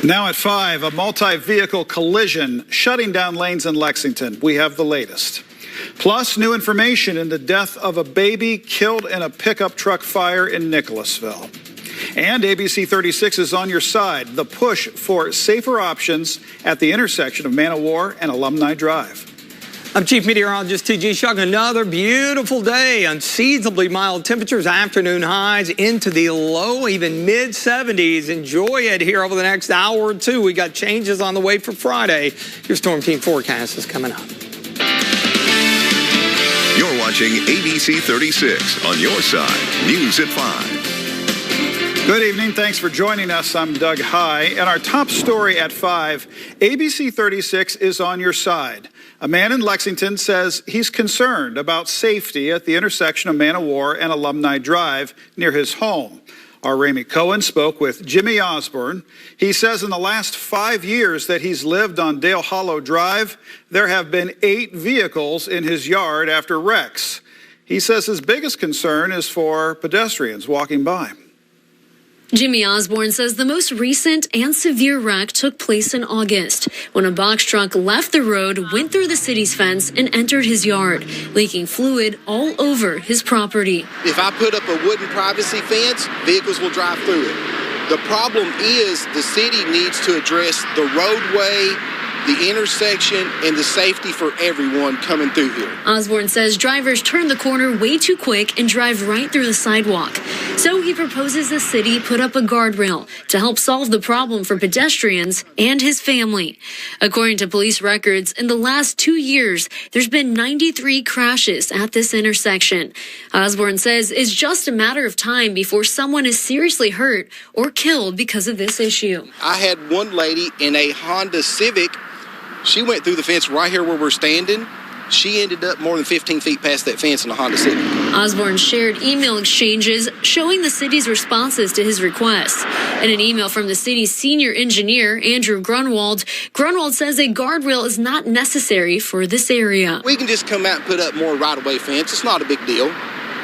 Now at 5, a multi-vehicle collision shutting down lanes in Lexington. We have the latest. Plus, new information in the death of a baby killed in a pickup truck fire in Nicholasville. And ABC 36 is on your side. The push for safer options at the intersection of Man of War and Alumni Drive. I'm Chief Meteorologist T.G. Shuck. Another beautiful day. Unseasonably mild temperatures, afternoon highs into the low, even mid-70s. Enjoy it here over the next hour or two. We got changes on the way for Friday. Your Storm Team forecast is coming up. You're watching ABC 36 on your side. News at 5. Good evening. Thanks for joining us. I'm Doug High. And our top story at 5, ABC 36 is on your side. A man in Lexington says he's concerned about safety at the intersection of Man of War and Alumni Drive near his home. Our Ramy Cohen spoke with Jimmy Osborne. He says in the last 5 years that he's lived on Dale Hollow Drive, there have been 8 vehicles in his yard after wrecks. He says his biggest concern is for pedestrians walking by. Jimmy Osborne says the most recent and severe wreck took place in August when a box truck left the road, went through the city's fence, and entered his yard, leaking fluid all over his property. If I put up a wooden privacy fence, vehicles will drive through it. The problem is the city needs to address the roadway, the intersection, and the safety for everyone coming through here. Osborne says drivers turn the corner way too quick and drive right through the sidewalk. So he proposes the city put up a guardrail to help solve the problem for pedestrians and his family. According to police records, in the last 2 years, there's been 93 crashes at this intersection. Osborne says it's just a matter of time before someone is seriously hurt or killed because of this issue. I had one lady in a Honda Civic. She went through the fence right here where we're standing. She ended up more than 15 feet past that fence in a Honda Civic. Osborne shared email exchanges showing the city's responses to his requests. In an email from the city's senior engineer, Andrew Grunwald, Grunwald says a guardrail is not necessary for this area. We can just come out and put up more right-of-way fence. It's not a big deal.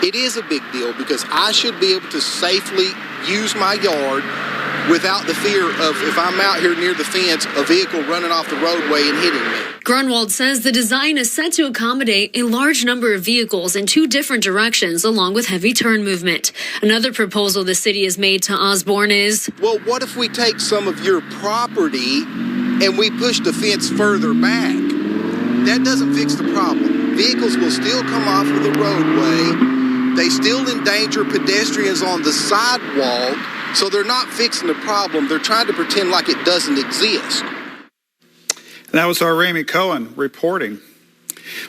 It is a big deal because I should be able to safely use my yard without the fear of, if I'm out here near the fence, a vehicle running off the roadway and hitting me. Grunwald says the design is set to accommodate a large number of vehicles in 2 different directions along with heavy turn movement. Another proposal the city has made to Osborne is, well, what if we take some of your property and we push the fence further back? That doesn't fix the problem. Vehicles will still come off of the roadway. They still endanger pedestrians on the sidewalk. So they're not fixing the problem. They're trying to pretend like it doesn't exist. That was our Ramy Cohen reporting.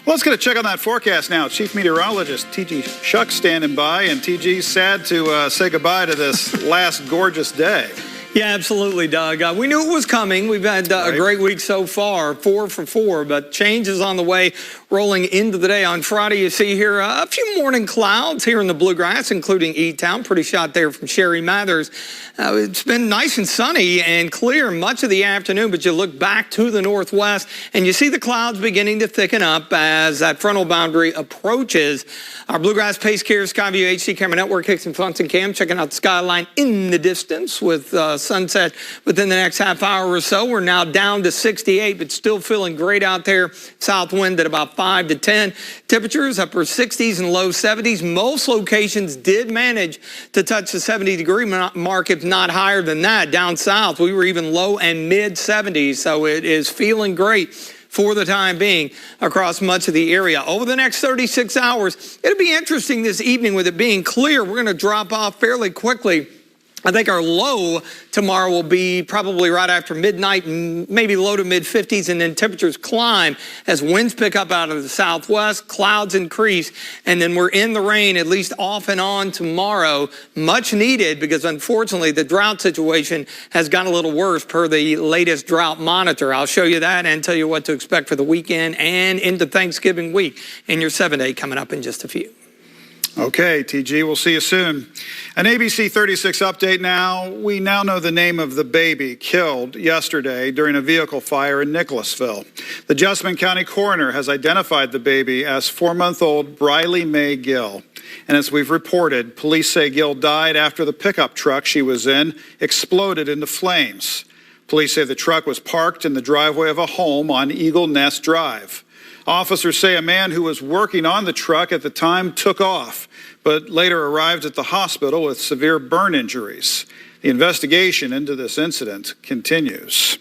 Well, let's get a check on that forecast now. Chief Meteorologist T.G. Shuck standing by. And T.G. sad to say goodbye to this last gorgeous day. Yeah, absolutely, Doug. We knew it was coming. We've had a great week so far, 4 for 4, but changes on the way rolling into the day. On Friday, you see here a few morning clouds here in the Bluegrass, including E-Town. Pretty shot there from Sherry Mathers. It's been nice and sunny and clear much of the afternoon, but you look back to the northwest and you see the clouds beginning to thicken up as that frontal boundary approaches. Our Bluegrass Pace Care Skyview HD camera network, Hicks and Funson Cam, checking out the skyline in the distance with sunset within the next half hour or so. We're now down to 68, but still feeling great out there. South wind at about 5 to 10. Temperatures upper 60s and low 70s. Most locations did manage to touch the 70-degree mark, if not higher than that. Down south, we were even low and mid 70s, so it is feeling great for the time being across much of the area. Over the next 36 hours, it'll be interesting this evening with it being clear. We're going to drop off fairly quickly. I think our low tomorrow will be probably right after midnight, maybe low to mid 50s, and then temperatures climb as winds pick up out of the southwest, clouds increase, and then we're in the rain at least off and on tomorrow. Much needed because unfortunately the drought situation has gotten a little worse per the latest drought monitor. I'll show you that and tell you what to expect for the weekend and into Thanksgiving week in your 7-day coming up in just a few. Okay, TG, we'll see you soon. An ABC 36 update now. We now know the name of the baby killed yesterday during a vehicle fire in Nicholasville. The Jessamine County coroner has identified the baby as 4-month-old Briley Mae Gill. And as we've reported, police say Gill died after the pickup truck she was in exploded into flames. Police say the truck was parked in the driveway of a home on Eagle Nest Drive. Officers say a man who was working on the truck at the time took off, but later arrived at the hospital with severe burn injuries. The investigation into this incident continues.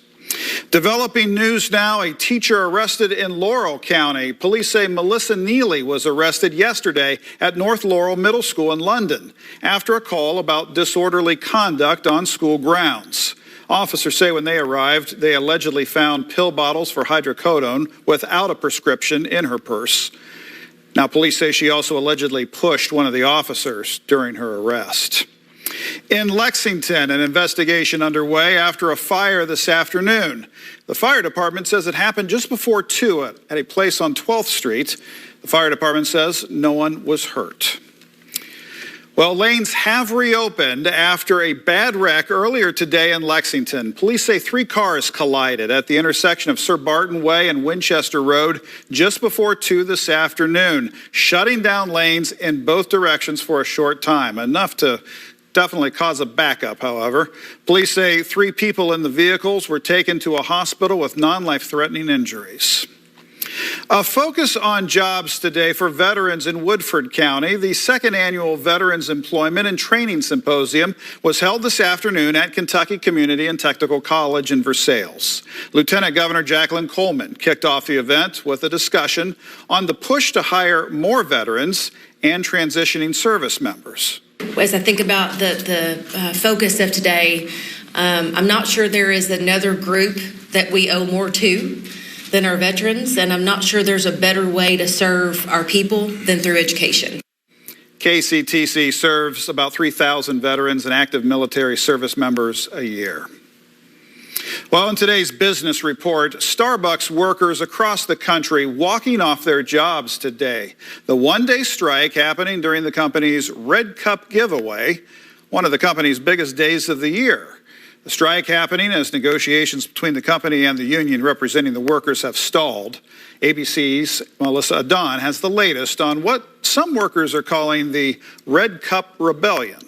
Developing news now, a teacher arrested in Laurel County. Police say Melissa Neely was arrested yesterday at North Laurel Middle School in London after a call about disorderly conduct on school grounds. Officers say when they arrived, they allegedly found pill bottles for hydrocodone without a prescription in her purse. Now, police say she also allegedly pushed one of the officers during her arrest. In Lexington, an investigation underway after a fire this afternoon. The fire department says it happened just before 2 at a place on 12th Street. The fire department says no one was hurt. Well, lanes have reopened after a bad wreck earlier today in Lexington. Police say 3 cars collided at the intersection of Sir Barton Way and Winchester Road just before 2 this afternoon, shutting down lanes in both directions for a short time, enough to definitely cause a backup, however. Police say 3 people in the vehicles were taken to a hospital with non-life-threatening injuries. A focus on jobs today for veterans in Woodford County. The second annual Veterans Employment and Training Symposium was held this afternoon at Kentucky Community and Technical College in Versailles. Lieutenant Governor Jacqueline Coleman kicked off the event with a discussion on the push to hire more veterans and transitioning service members. As I think about the focus of today, I'm not sure there is another group that we owe more to than our veterans, and I'm not sure there's a better way to serve our people than through education. KCTC serves about 3,000 veterans and active military service members a year. Well, in today's business report, Starbucks workers across the country walking off their jobs today. The one-day strike happening during the company's Red Cup giveaway, one of the company's biggest days of the year. The strike happening as negotiations between the company and the union representing the workers have stalled. ABC's Melissa Adon has the latest on what some workers are calling the Red Cup Rebellion.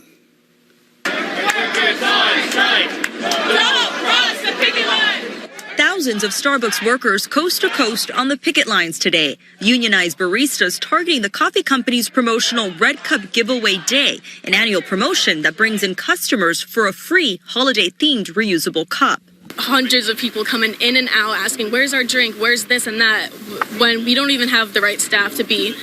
Thousands of Starbucks workers coast to coast on the picket lines today. Unionized baristas targeting the coffee company's promotional Red Cup Giveaway Day, an annual promotion that brings in customers for a free holiday-themed reusable cup. Hundreds of people coming in and out asking, where's our drink, where's this and that, when we don't even have the right staff to be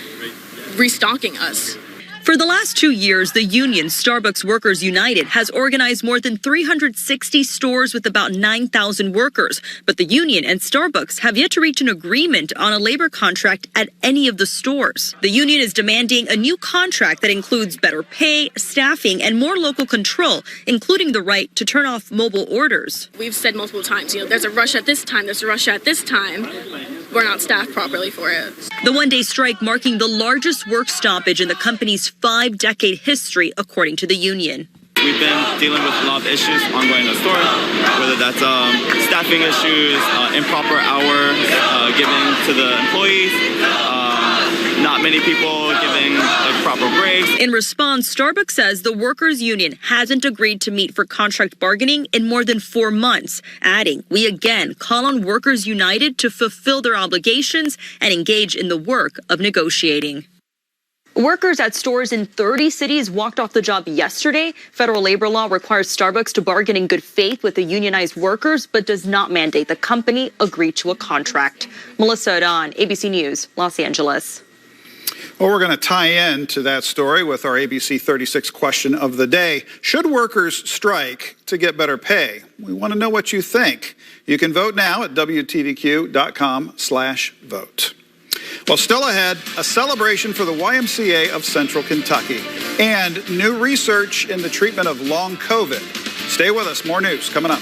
restocking us. For the last 2 years, the union, Starbucks Workers United, has organized more than 360 stores with about 9,000 workers. But the union and Starbucks have yet to reach an agreement on a labor contract at any of the stores. The union is demanding a new contract that includes better pay, staffing, and more local control, including the right to turn off mobile orders. We've said multiple times, there's a rush at this time, there's a rush at this time. We're not staffed properly for it. The one-day strike marking the largest work stoppage in the company's 5-decade history, according to the union. We've been dealing with a lot of issues ongoing in the store, whether that's staffing issues, improper hours given to the employees, not many people giving proper breaks. In response, Starbucks says the workers' union hasn't agreed to meet for contract bargaining in more than 4 months, adding, "We again call on Workers United to fulfill their obligations and engage in the work of negotiating." Workers at stores in 30 cities walked off the job yesterday. Federal labor law requires Starbucks to bargain in good faith with the unionized workers, but does not mandate the company agree to a contract. Melissa Adon, ABC News, Los Angeles. Well, we're going to tie in to that story with our ABC 36 question of the day. Should workers strike to get better pay? We want to know what you think. You can vote now at WTVQ.com/vote. Well, still ahead, a celebration for the YMCA of Central Kentucky and new research in the treatment of long COVID. Stay with us. More news coming up.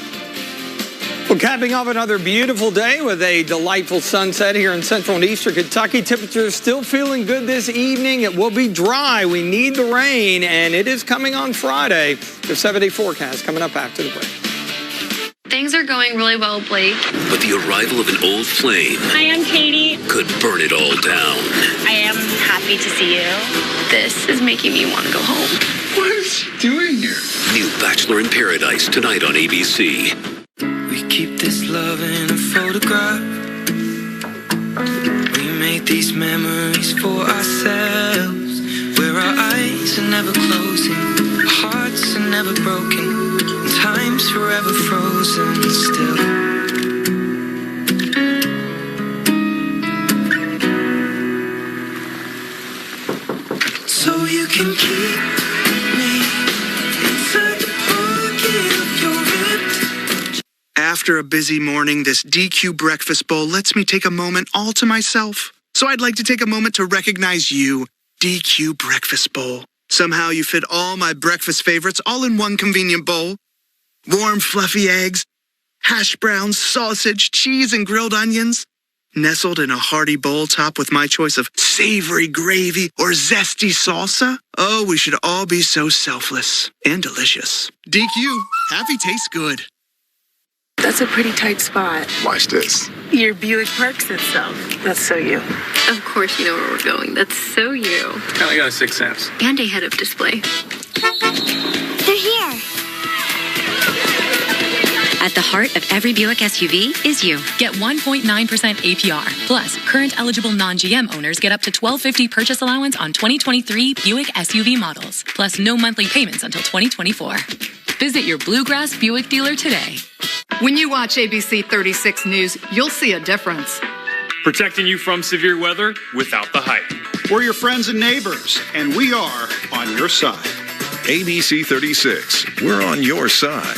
Well, capping off another beautiful day with a delightful sunset here in central and eastern Kentucky. Temperatures still feeling good this evening. It will be dry. We need the rain, and it is coming on Friday. The 7-day forecast coming up after the break. Things are going really well, Blake. But the arrival of an old flame. Hi, I'm Katie. Could burn it all down. I am happy to see you. This is making me want to go home. What is she doing here? New Bachelor in Paradise tonight on ABC. We these memories for ourselves, where our eyes are never closing, our hearts are never broken, and time's forever frozen still. So you can keep me inside the pocket of your ripped. After a busy morning, this DQ breakfast bowl lets me take a moment all to myself. So I'd like to take a moment to recognize you, DQ breakfast bowl. Somehow you fit all my breakfast favorites all in one convenient bowl. Warm, fluffy eggs, hash browns, sausage, cheese, and grilled onions. Nestled in a hearty bowl topped with my choice of savory gravy or zesty salsa. Oh, we should all be so selfless and delicious. DQ, happy tastes good. That's a pretty tight spot. Watch this. Your Buick parks itself. That's so you. Of course you know where we're going. That's so you. I only got a 6 cents. And a head-up display. They're here. At the heart of every Buick SUV is you. Get 1.9% APR. Plus, current eligible non-GM owners get up to $1,250 purchase allowance on 2023 Buick SUV models. Plus, no monthly payments until 2024. Visit your Bluegrass Buick dealer today. When you watch ABC 36 News, you'll see a difference. Protecting you from severe weather without the hype. We're your friends and neighbors, and we are on your side. ABC 36, we're on your side.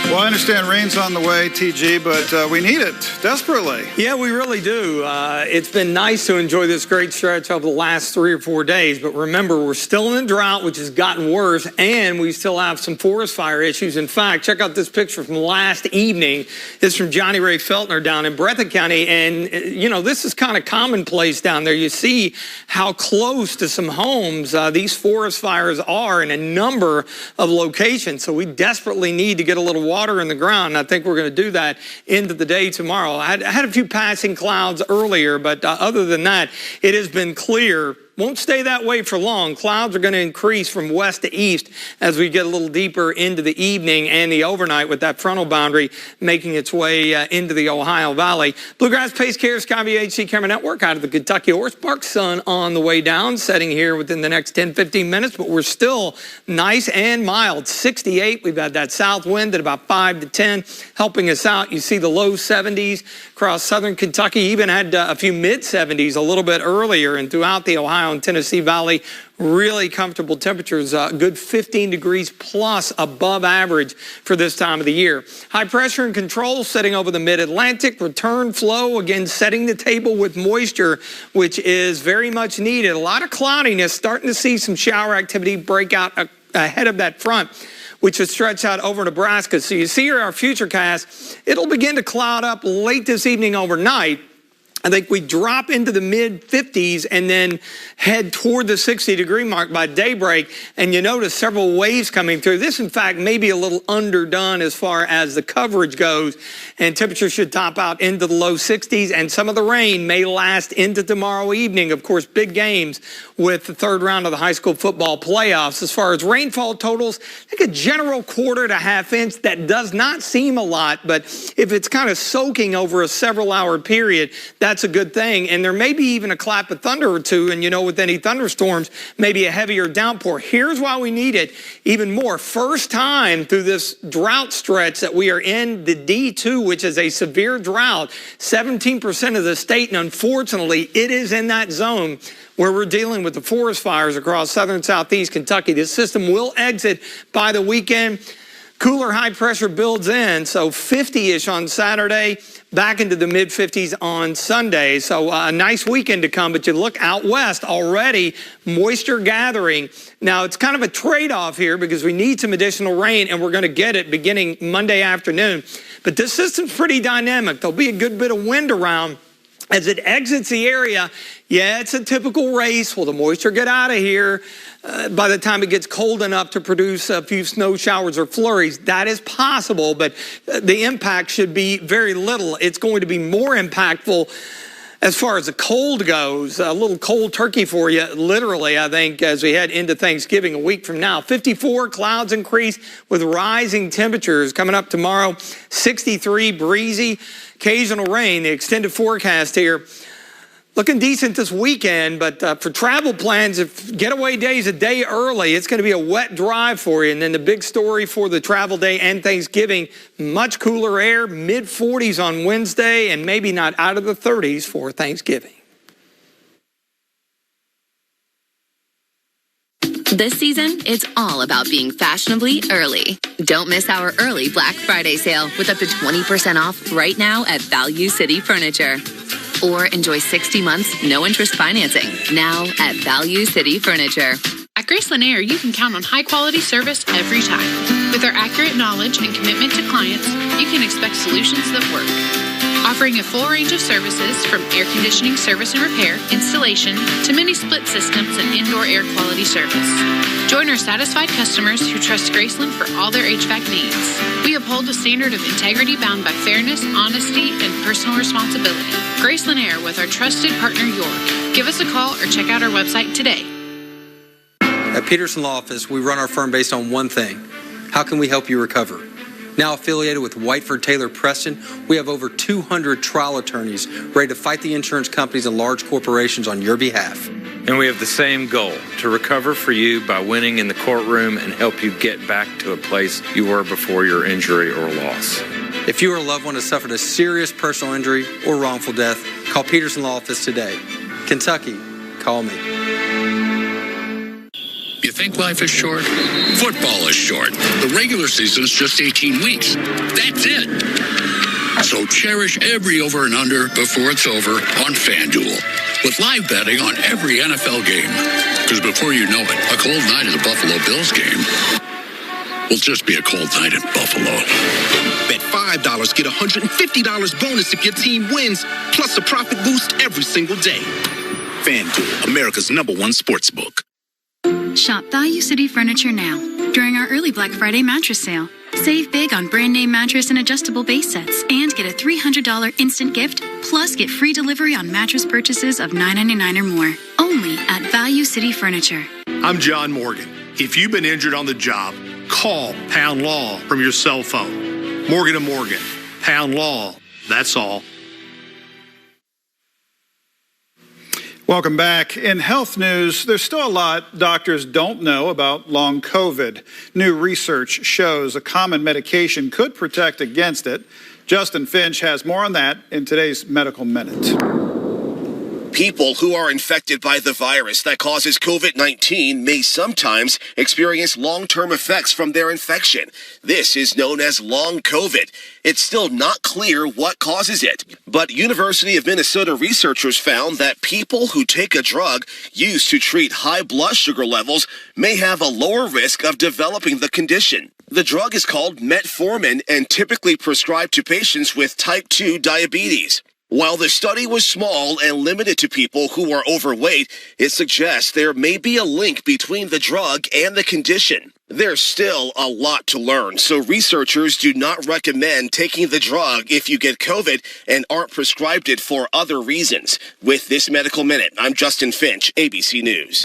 Well, I understand rain's on the way, TG, but we need it desperately. Yeah, we really do. It's been nice to enjoy this great stretch over the last 3 or 4 days, but remember, we're still in a drought, which has gotten worse, and we still have some forest fire issues. In fact, check out this picture from last evening. It's from Johnny Ray Feltner down in Breathitt County, and, you know, this is kind of commonplace down there. You see how close to some homes these forest fires are in a number of locations, so we desperately need to get a little water in the ground. And I think we're going to do that into the day tomorrow. I had a few passing clouds earlier, but other than that, it has been clear. Won't stay that way for long. Clouds are going to increase from west to east as we get a little deeper into the evening and the overnight with that frontal boundary making its way into the Ohio Valley. Bluegrass Pace Care Skyview HC Camera Network out of the Kentucky Horse Park. Sun on the way down, setting here within the next 10-15 minutes, but we're still nice and mild. 68. We've had that south wind at about 5 to 10 helping us out. You see the low 70s across southern Kentucky. Even had a few mid 70s a little bit earlier, and throughout the Ohio and Tennessee Valley, really comfortable temperatures, good 15 degrees plus above average for this time of the year. High pressure and control setting over the mid-Atlantic. Return flow, again, setting the table with moisture, which is very much needed. A lot of cloudiness, starting to see some shower activity break out ahead of that front, which would stretch out over Nebraska. So you see here our futurecast, it'll begin to cloud up late this evening overnight. I think we drop into the mid-50s and then head toward the 60-degree mark by daybreak. And you notice several waves coming through. This, in fact, may be a little underdone as far as the coverage goes. And temperatures should top out into the low 60s. And some of the rain may last into tomorrow evening. Of course, big games with the third round of the high school football playoffs. As far as rainfall totals, I think a general quarter to half inch. That does not seem a lot. But if it's kind of soaking over a several-hour period, that's a good thing. And there may be even a clap of thunder or two. And, you know, with any thunderstorms, maybe a heavier downpour. Here's why we need it even more. First time through this drought stretch that we are in the D2, which is a severe drought, 17% of the state. And unfortunately, it is in that zone where we're dealing with the forest fires across southern southeast Kentucky. This system will exit by the weekend. Cooler high pressure builds in, so 50-ish on Saturday, back into the mid-50s on Sunday. So a nice weekend to come, but you look out west already, moisture gathering. Now, it's kind of a trade-off here because we need some additional rain, and we're going to get it beginning Monday afternoon. But this system's pretty dynamic. There'll be a good bit of wind around as it exits the area. Yeah, it's a typical race. Will the moisture get out of here by the time it gets cold enough to produce a few snow showers or flurries? That is possible, but the impact should be very little. It's going to be more impactful As far as the cold goes, a little cold turkey for you, literally, I think, as we head into Thanksgiving a week from now. 54, clouds increase with rising temperatures coming up tomorrow. 63, breezy, occasional rain. The extended forecast here. Looking decent this weekend, but for travel plans, if getaway days a day early, it's going to be a wet drive for you. And then the big story for the travel day and Thanksgiving, much cooler air, mid-40s on Wednesday, and maybe not out of the 30s for Thanksgiving. This season, it's all about being fashionably early. Don't miss our early Black Friday sale with up to 20% off right now at Value City Furniture. Or enjoy 60 months, no interest financing, now at Value City Furniture. At Graceland Air, you can count on high-quality service every time. With our accurate knowledge and commitment to clients, you can expect solutions that work. Offering a full range of services from air conditioning service and repair, installation, to mini split systems and indoor air quality service. Join our satisfied customers who trust Graceland for all their HVAC needs. We uphold the standard of integrity bound by fairness, honesty, and personal responsibility. Graceland Air with our trusted partner York. Give us a call or check out our website today. At Peterson Law Office, we run our firm based on one thing: how can we help you recover? Now affiliated with Whiteford Taylor Preston, we have over 200 trial attorneys ready to fight the insurance companies and large corporations on your behalf. And we have the same goal: to recover for you by winning in the courtroom and help you get back to a place you were before your injury or loss. If you or a loved one has suffered a serious personal injury or wrongful death, call Peterson Law Office today. Kentucky, call me. You think life is short? Football is short. The regular season is just 18 weeks. That's it. So cherish every over and under before it's over on FanDuel, with live betting on every NFL game. Because before you know it, a cold night at a Buffalo Bills game will just be a cold night in Buffalo. Bet $5, get $150 bonus if your team wins, plus a profit boost every single day. FanDuel, America's #1 sportsbook. Shop Value City Furniture now during our early Black Friday mattress sale. Save big on brand name mattress and adjustable base sets and get a $300 instant gift, plus get free delivery on mattress purchases of $9.99 or more. Only at Value City Furniture. I'm John Morgan. If you've been injured on the job, call Pound Law from your cell phone. Morgan & Morgan. Pound Law. That's all. Welcome back. In health news, there's still a lot doctors don't know about long COVID. New research shows a common medication could protect against it. Justin Finch has more on that in today's Medical Minute. People who are infected by the virus that causes COVID-19 may sometimes experience long-term effects from their infection. This is known as long COVID. It's still not clear what causes it, but University of Minnesota researchers found that people who take a drug used to treat high blood sugar levels may have a lower risk of developing the condition. The drug is called metformin and typically prescribed to patients with type 2 diabetes. While the study was small and limited to people who are overweight, it suggests there may be a link between the drug and the condition. There's still a lot to learn, so researchers do not recommend taking the drug if you get COVID and aren't prescribed it for other reasons. With this Medical Minute, I'm Justin Finch, ABC News.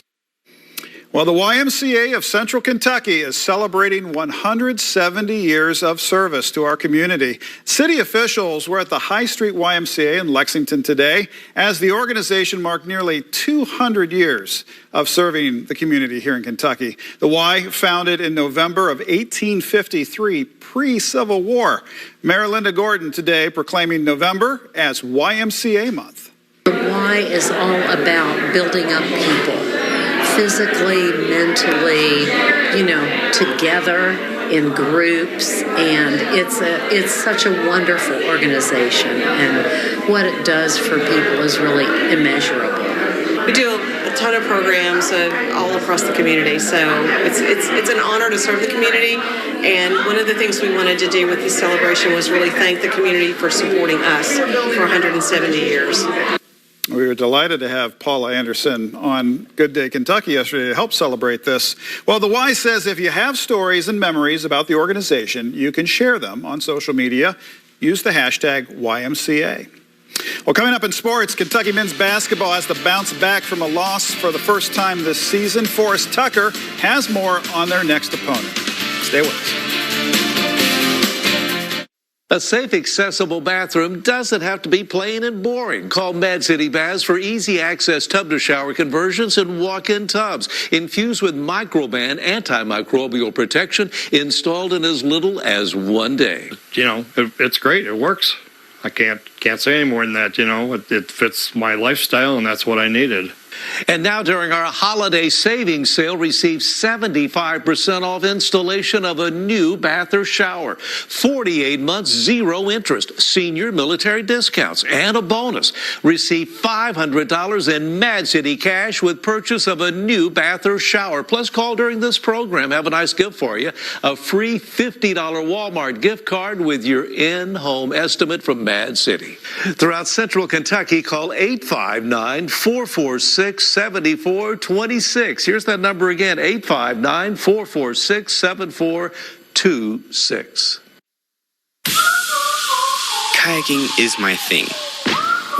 Well, the YMCA of Central Kentucky is celebrating 170 years of service to our community. City officials were at the High Street YMCA in Lexington today as the organization marked nearly 200 years of serving the community here in Kentucky. The Y, founded in November of 1853, pre-Civil War. Mayor Linda Gordon today proclaiming November as YMCA month. The Y is all about building up people. Physically, mentally, together in groups, and it's such a wonderful organization, and what it does for people is really immeasurable. We do a ton of programs all across the community, so it's an honor to serve the community, and one of the things we wanted to do with this celebration was really thank the community for supporting us for 170 years. We were delighted to have Paula Anderson on Good Day Kentucky yesterday to help celebrate this. Well, the Y says if you have stories and memories about the organization, you can share them on social media. Use the hashtag YMCA. Well, coming up in sports, Kentucky men's basketball has to bounce back from a loss for the first time this season. Forrest Tucker has more on their next opponent. Stay with us. A safe, accessible bathroom doesn't have to be plain and boring. Call Mad City Baths for easy access tub-to-shower conversions and walk-in tubs infused with Microban antimicrobial protection, installed in as little as 1 day. You know, it's great. It works. I can't say any more than that. You know, it fits my lifestyle, and that's what I needed. And now during our holiday savings sale, receive 75% off installation of a new bath or shower. 48 months, 0 interest, senior military discounts, and a bonus. Receive $500 in Mad City cash with purchase of a new bath or shower. Plus, call during this program. Have a nice gift for you. A free $50 Walmart gift card with your in-home estimate from Mad City. Throughout Central Kentucky, call 859-446-7426. Here's that number again, 859-446-7426. Kayaking is my thing.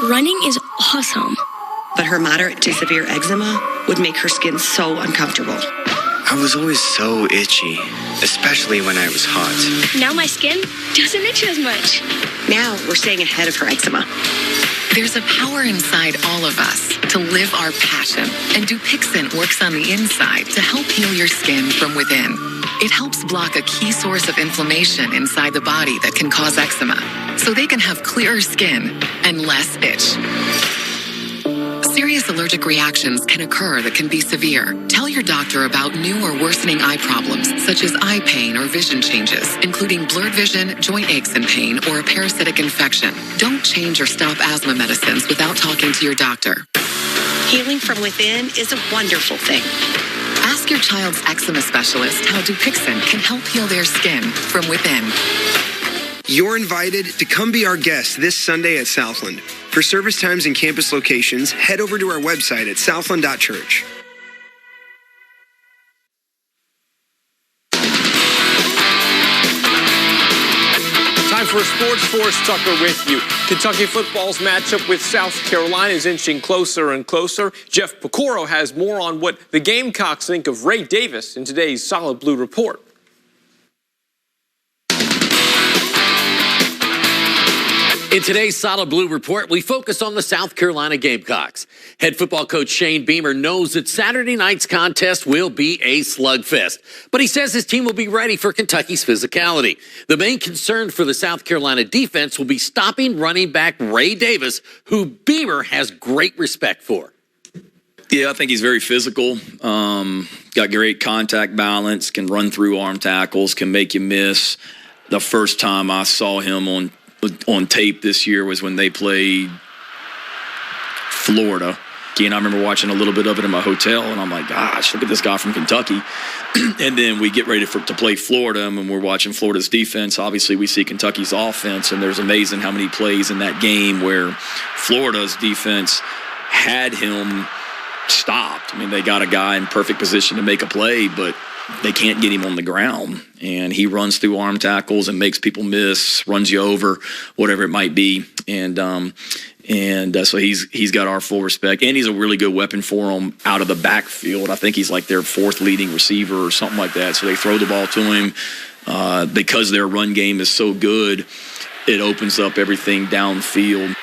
Running is awesome. But her moderate to severe eczema would make her skin so uncomfortable. I was always so itchy, especially when I was hot. Now my skin doesn't itch as much. Now we're staying ahead of her eczema. There's a power inside all of us to live our passion, and Dupixent works on the inside to help heal your skin from within. It helps block a key source of inflammation inside the body that can cause eczema, so they can have clearer skin and less itch. Serious allergic reactions can occur that can be severe. Tell your doctor about new or worsening eye problems, such as eye pain or vision changes, including blurred vision, joint aches and pain, or a parasitic infection. Don't change or stop asthma medicines without talking to your doctor. Healing from within is a wonderful thing. Ask your child's eczema specialist how Dupixent can help heal their skin from within. You're invited to come be our guest this Sunday at Southland. For service times and campus locations, head over to our website at southland.church. Time for sports. Forrest Tucker with you. Kentucky football's matchup with South Carolina is inching closer and closer. Jeff Pecoro has more on what the Gamecocks think of Ray Davis in today's Solid Blue Report. In today's Solid Blue Report, we focus on the South Carolina Gamecocks. Head football coach Shane Beamer knows that Saturday night's contest will be a slugfest, but he says his team will be ready for Kentucky's physicality. The main concern for the South Carolina defense will be stopping running back Ray Davis, who Beamer has great respect for. Yeah, I think he's very physical, got great contact balance, can run through arm tackles, can make you miss. The first time I saw him on tape this year was when they played Florida. And I remember watching a little bit of it in my hotel, and I'm like, gosh, look at this guy from Kentucky. And then we get ready to play Florida, and when we're watching Florida's defense, obviously we see Kentucky's offense, and there's amazing how many plays in that game where Florida's defense had him stopped. I mean, they got a guy in perfect position to make a play, but they can't get him on the ground, and he runs through arm tackles and makes people miss, runs you over, whatever it might be, and so he's got our full respect, and he's a really good weapon for them out of the backfield. I think he's like their fourth leading receiver or something like that. So they throw the ball to him because their run game is so good. It opens up everything downfield.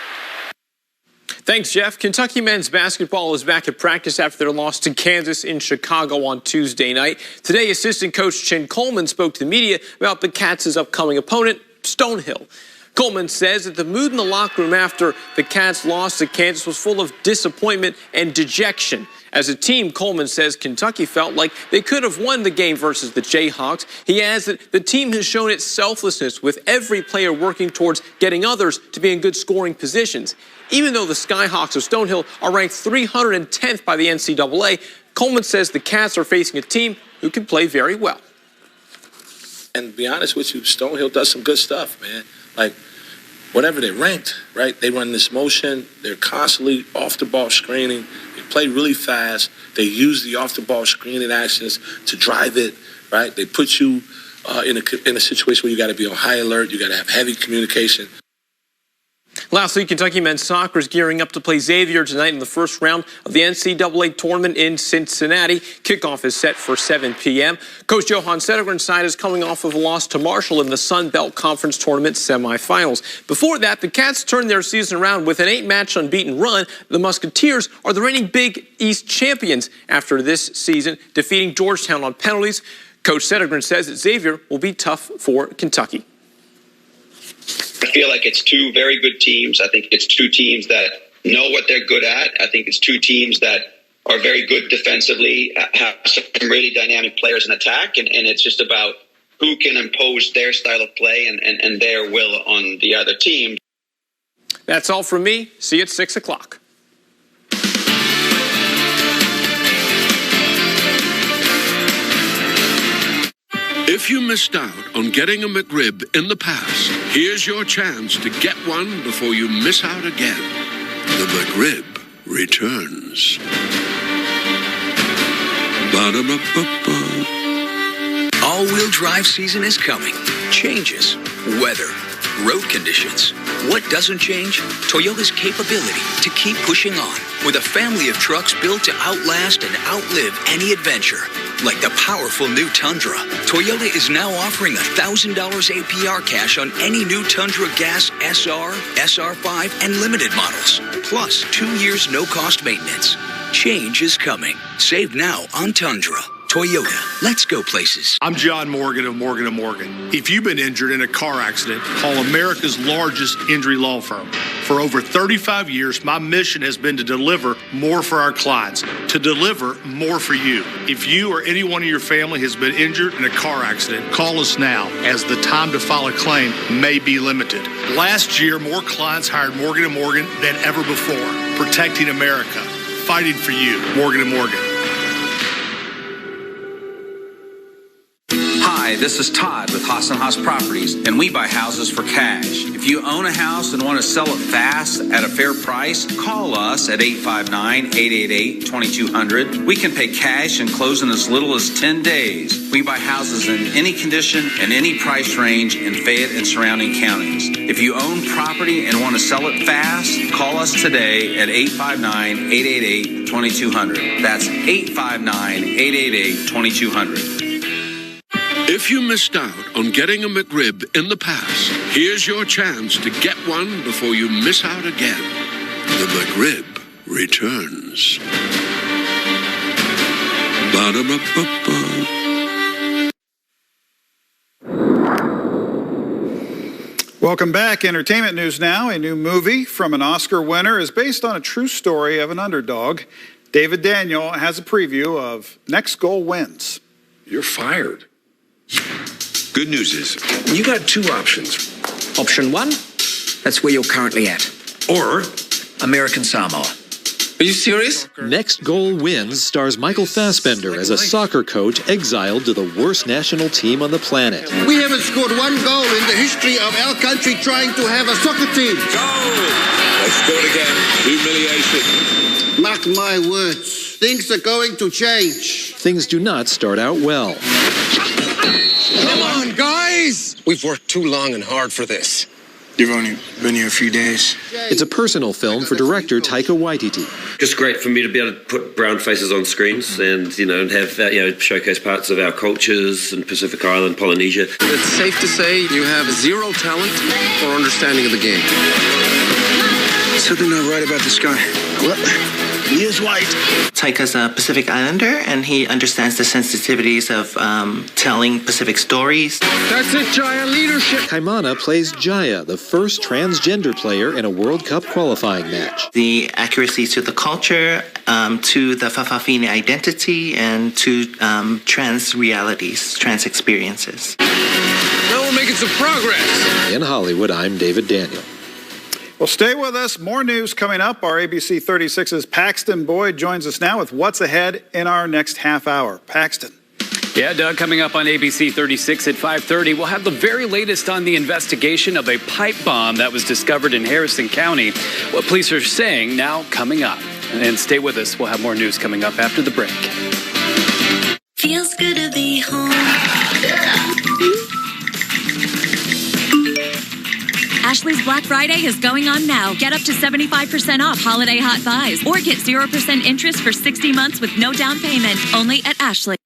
Thanks, Jeff. Kentucky men's basketball is back at practice after their loss to Kansas in Chicago on Tuesday night. Today, assistant coach Chin Coleman spoke to the media about the Cats' upcoming opponent, Stonehill. Coleman says that the mood in the locker room after the Cats' loss to Kansas was full of disappointment and dejection. As a team, Coleman says Kentucky felt like they could have won the game versus the Jayhawks. He adds that the team has shown its selflessness with every player working towards getting others to be in good scoring positions. Even though the Skyhawks of Stonehill are ranked 310th by the NCAA, Coleman says the Cats are facing a team who can play very well. And to be honest with you, Stonehill does some good stuff, man. Like, whatever they're ranked, right? They run this motion. They're constantly off-the-ball screening. They play really fast. They use the off-the-ball screening actions to drive it, right? They put you in a situation where you got to be on high alert. You got to have heavy communication. Lastly, Kentucky men's soccer is gearing up to play Xavier tonight in the first round of the NCAA tournament in Cincinnati. Kickoff is set for 7 p.m. Coach Johan Sedergren's side is coming off of a loss to Marshall in the Sun Belt Conference Tournament semifinals. Before that, the Cats turned their season around with an 8-match unbeaten run. The Musketeers are the reigning Big East champions after this season, defeating Georgetown on penalties. Coach Sedergren says that Xavier will be tough for Kentucky. I feel like it's two very good teams. I think it's two teams that know what they're good at. I think it's two teams that are very good defensively, have some really dynamic players in attack, and it's just about who can impose their style of play and their will on the other team. That's all from me. See you at 6 o'clock. If you missed out on getting a McRib in the past, here's your chance to get one before you miss out again. The McRib returns. Ba-da-ba-ba-ba. All-wheel drive season is coming. Changes. Weather. Road conditions. What doesn't change? Toyota's capability to keep pushing on with a family of trucks built to outlast and outlive any adventure. Like the powerful new Tundra. Toyota is now offering $1,000 APR cash on any new Tundra Gas SR, SR5, and Limited models. Plus 2 years no-cost maintenance. Change is coming. Save now on Tundra. Toyota, let's go places. I'm John Morgan of Morgan & Morgan. If you've been injured in a car accident, call America's largest injury law firm. For over 35 years, my mission has been to deliver more for our clients, to deliver more for you. If you or anyone in your family has been injured in a car accident, call us now, as the time to file a claim may be limited. Last year, more clients hired Morgan & Morgan than ever before, protecting America, fighting for you. Morgan & Morgan. Hi, this is Todd with Haas & Haas Properties, and we buy houses for cash. If you own a house and want to sell it fast at a fair price, call us at 859-888-2200. We can pay cash and close in as little as 10 days. We buy houses in any condition and any price range in Fayette and surrounding counties. If you own property and want to sell it fast, call us today at 859-888-2200. That's 859-888-2200. If you missed out on getting a McRib in the past, here's your chance to get one before you miss out again. The McRib returns. Ba-da-ba-ba-ba. Welcome back. Entertainment news now. A new movie from an Oscar winner is based on a true story of an underdog. David Daniel has a preview of Next Goal Wins. You're fired. Good news is, you got two options. Option one, that's where you're currently at. Or American Samoa. Are you serious? Next Goal Wins stars Michael Fassbender as a soccer coach exiled to the worst national team on the planet. We haven't scored one goal in the history of our country trying to have a soccer team. they scored again. Humiliation. Mark my words, things are going to change. Things do not start out well. Come on, guys! We've worked too long and hard for this. You've only been here a few days. It's a personal film for director Taika Waititi. Just great for me to be able to put brown faces on screens and, and have, showcase parts of our cultures in Pacific Island, Polynesia. It's safe to say you have zero talent or understanding of the game. Something not right about this guy. What? He is white. Taika's a Pacific Islander, and he understands the sensitivities of telling Pacific stories. That's it, Jaya, leadership. Kaimana plays Jaya, the first transgender player in a World Cup qualifying match. The accuracy to the culture, to the Fa'afafine identity, and to trans realities, trans experiences. Now we're making some progress. In Hollywood, I'm David Daniel. Well, stay with us. More news coming up. Our ABC 36's Paxton Boyd joins us now with what's ahead in our next half hour. Paxton. Yeah, Doug, coming up on ABC 36 at 5:30, we'll have the very latest on the investigation of a pipe bomb that was discovered in Harrison County. What police are saying now coming up. And stay with us. We'll have more news coming up after the break. Feels good to be home. Ashley's Black Friday is going on now. Get up to 75% off holiday hot buys or get 0% interest for 60 months with no down payment. Only at Ashley.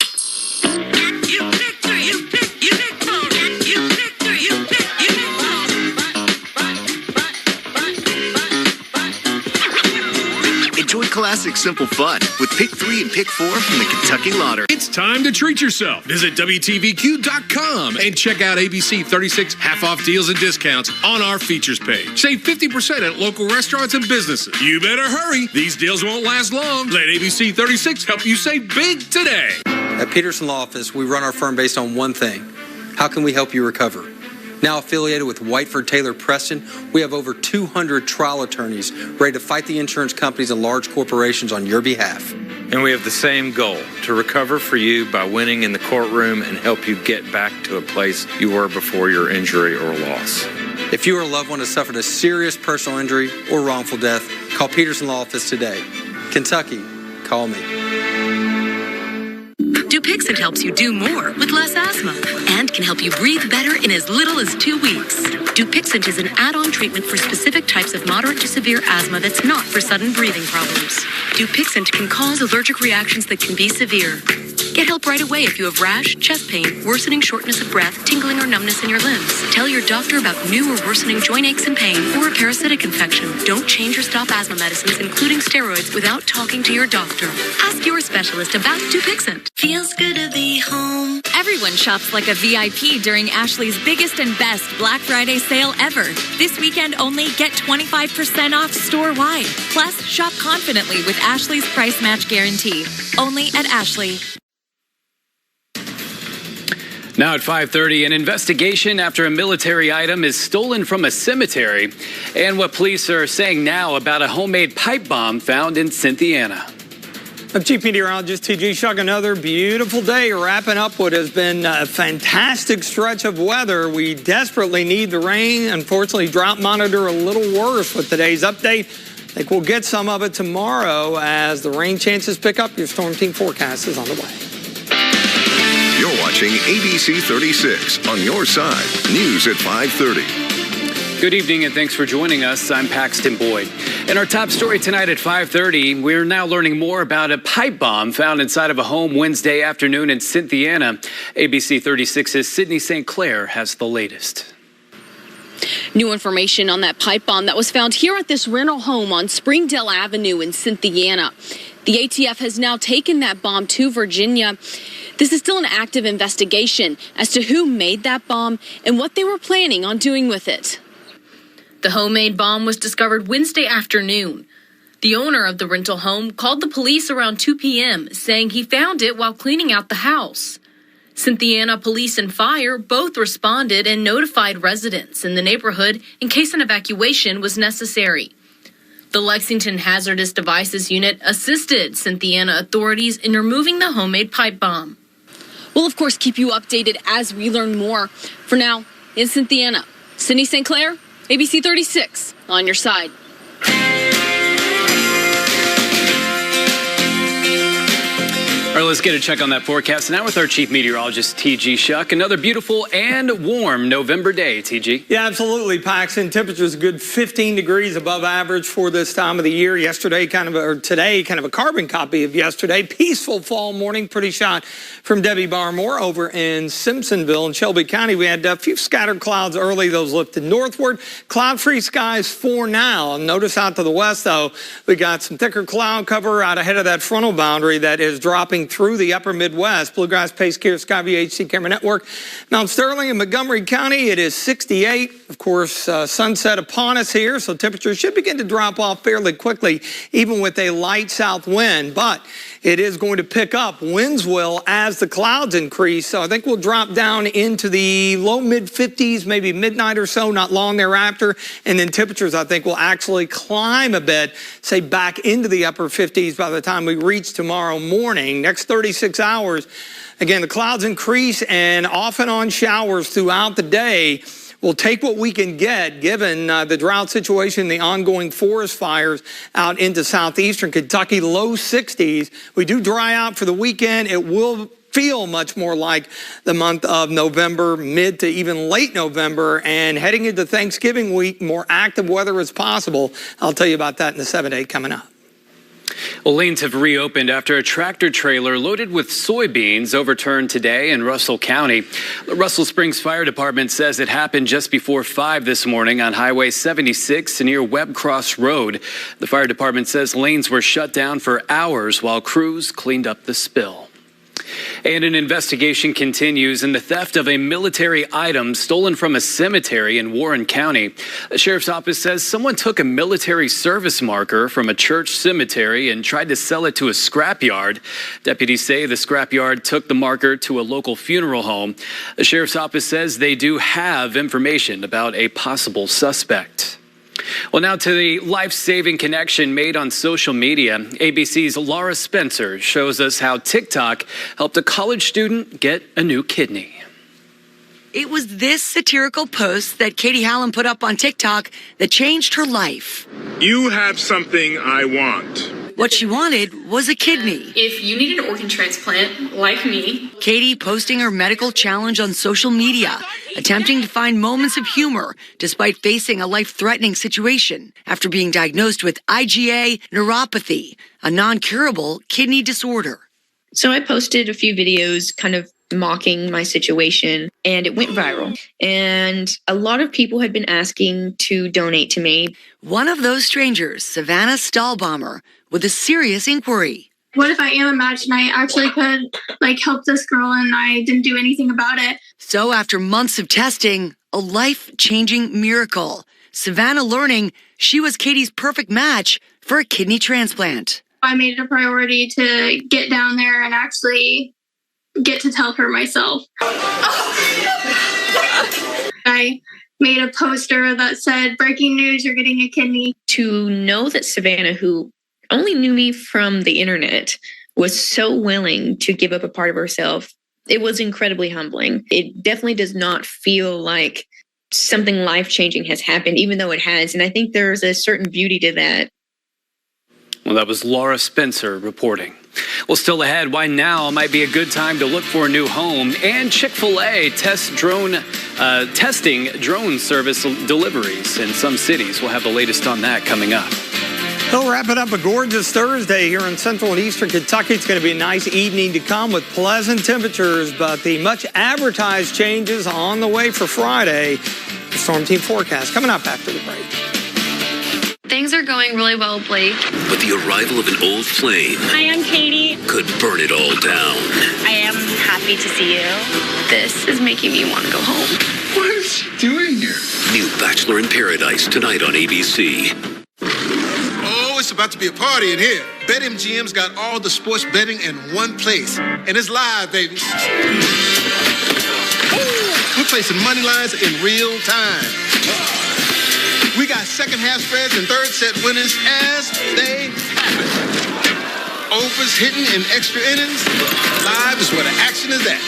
Enjoy classic simple fun with Pick 3 and Pick 4 from the Kentucky Lottery. It's time to treat yourself. Visit WTVQ.com and check out ABC 36 half-off deals and discounts on our features page. Save 50% at local restaurants and businesses. You better hurry. These deals won't last long. Let ABC 36 help you save big today. At Peterson Law Office, we run our firm based on one thing. How can we help you recover? Now affiliated with Whiteford Taylor Preston, we have over 200 trial attorneys ready to fight the insurance companies and large corporations on your behalf. And we have the same goal, to recover for you by winning in the courtroom and help you get back to a place you were before your injury or loss. If you or a loved one has suffered a serious personal injury or wrongful death, call Peterson Law Office today. Kentucky, call me. Dupixent helps you do more with less asthma and can help you breathe better in as little as 2 weeks. Dupixent is an add-on treatment for specific types of moderate to severe asthma that's not for sudden breathing problems. Dupixent can cause allergic reactions that can be severe. Get help right away if you have rash, chest pain, worsening shortness of breath, tingling or numbness in your limbs. Tell your doctor about new or worsening joint aches and pain or a parasitic infection. Don't change or stop asthma medicines, including steroids, without talking to your doctor. Ask your specialist about Dupixent. Feels good to be home. Everyone shops like a VIP during Ashley's biggest and best Black Friday sale ever. This weekend only, get 25% off store-wide. Plus, shop confidently with Ashley's price match guarantee. Only at Ashley. Now at 5:30, an investigation after a military item is stolen from a cemetery, and what police are saying now about a homemade pipe bomb found in Cynthiana. I'm Chief Meteorologist T.J. Shuck. Another beautiful day wrapping up what has been a fantastic stretch of weather. We desperately need the rain. Unfortunately, drought monitor a little worse with today's update. I think we'll get some of it tomorrow as the rain chances pick up. Your Storm Team forecast is on the way. You're watching ABC 36 on your side. News at 5:30. Good evening and thanks for joining us. I'm Paxton Boyd. In our top story tonight at 5:30, we're now learning more about a pipe bomb found inside of a home Wednesday afternoon in Cynthiana. ABC 36's Sydney St. Clair has the latest. New information on that pipe bomb that was found here at this rental home on Springdale Avenue in Cynthiana. The ATF has now taken that bomb to Virginia. This is still an active investigation as to who made that bomb and what they were planning on doing with it. The homemade bomb was discovered Wednesday afternoon. The owner of the rental home called the police around 2 p.m., saying he found it while cleaning out the house. Cynthiana Police and Fire both responded and notified residents in the neighborhood in case an evacuation was necessary. The Lexington Hazardous Devices Unit assisted Cynthiana authorities in removing the homemade pipe bomb. We'll, of course, keep you updated as we learn more. For now, in Cynthiana, Sydney St. Clair, ABC 36, on your side. All right, let's get a check on that forecast. Now with our Chief Meteorologist, T.G. Shuck. Another beautiful and warm November day, T.G. Yeah, absolutely, Paxton. Temperatures a good 15 degrees above average for this time of the year. Yesterday, today, kind of a carbon copy of yesterday. Peaceful fall morning, pretty shot from Debbie Barmore over in Simpsonville in Shelby County. We had a few scattered clouds early. Those lifted northward. Cloud-free skies for now. Notice out to the west, though, we got some thicker cloud cover out ahead of that frontal boundary that is dropping through the upper Midwest. Bluegrass Pace Care, Skyview HC Camera Network. Mount Sterling and Montgomery County, it is 68. Of course, sunset upon us here, so temperatures should begin to drop off fairly quickly, even with a light south wind. But it is going to pick up. Winds will as the clouds increase. So I think we'll drop down into the low mid-50s, maybe midnight or so, not long thereafter. And then temperatures, I think, will actually climb a bit, say back into the upper 50s by the time we reach tomorrow morning. Next 36 hours, again, the clouds increase and off and on showers throughout the day. We'll take what we can get, given the drought situation, the ongoing forest fires out into southeastern Kentucky, low 60s. We do dry out for the weekend. It will feel much more like the month of November, mid to even late November, and heading into Thanksgiving week, more active weather is possible. I'll tell you about that in the 7-8 coming up. Well, lanes have reopened after a tractor trailer loaded with soybeans overturned today in Russell County. The Russell Springs Fire Department says it happened just before 5 this morning on Highway 76 near Webb Cross Road. The fire department says lanes were shut down for hours while crews cleaned up the spill. And an investigation continues in the theft of a military item stolen from a cemetery in Warren County. The sheriff's office says someone took a military service marker from a church cemetery and tried to sell it to a scrapyard. Deputies say the scrapyard took the marker to a local funeral home. The sheriff's office says they do have information about a possible suspect. Well, now to the life-saving connection made on social media. ABC's Laura Spencer shows us how TikTok helped a college student get a new kidney. It was this satirical post that Katie Hallam put up on TikTok that changed her life. You have something I want. What she wanted was a kidney. If you need an organ transplant, like me. Katie posting her medical challenge on social media, attempting to find moments of humor despite facing a life-threatening situation after being diagnosed with IgA neuropathy, a non-curable kidney disorder. So I posted a few videos kind of mocking my situation, and it went viral. And a lot of people had been asking to donate to me. One of those strangers, Savannah Stahlbomber, with a serious inquiry. What if I am a match and I actually could help this girl and I didn't do anything about it? So after months of testing, a life-changing miracle. Savannah learning she was Katie's perfect match for a kidney transplant. I made it a priority to get down there and actually get to tell her myself. I made a poster that said, "Breaking news, you're getting a kidney." To know that Savannah, who only knew me from the internet, was so willing to give up a part of herself, it was incredibly humbling. It definitely does not feel like something life-changing has happened, even though it has. And I think there's a certain beauty to that. Well, that was Laura Spencer reporting. Well, still ahead, why now might be a good time to look for a new home, and Chick-fil-A testing drone service deliveries in some cities. We'll have the latest on that coming up. We'll wrap it up a gorgeous Thursday here in central and eastern Kentucky. It's going to be a nice evening to come with pleasant temperatures, but the much advertised changes on the way for Friday. The Storm Team forecast coming up after the break. Things are going really well, Blake. But the arrival of an old flame I am Katie. could burn it all down. I am happy to see you. This is making me want to go home. What is she doing here? New Bachelor in Paradise tonight on ABC. Oh, it's about to be a party in here. BetMGM's got all the sports betting in one place. And it's live, baby. Ooh, we're placing money lines in real time. We got second half spreads and third set winners as they happen. Overs hitting in extra innings. Live is where the action is at.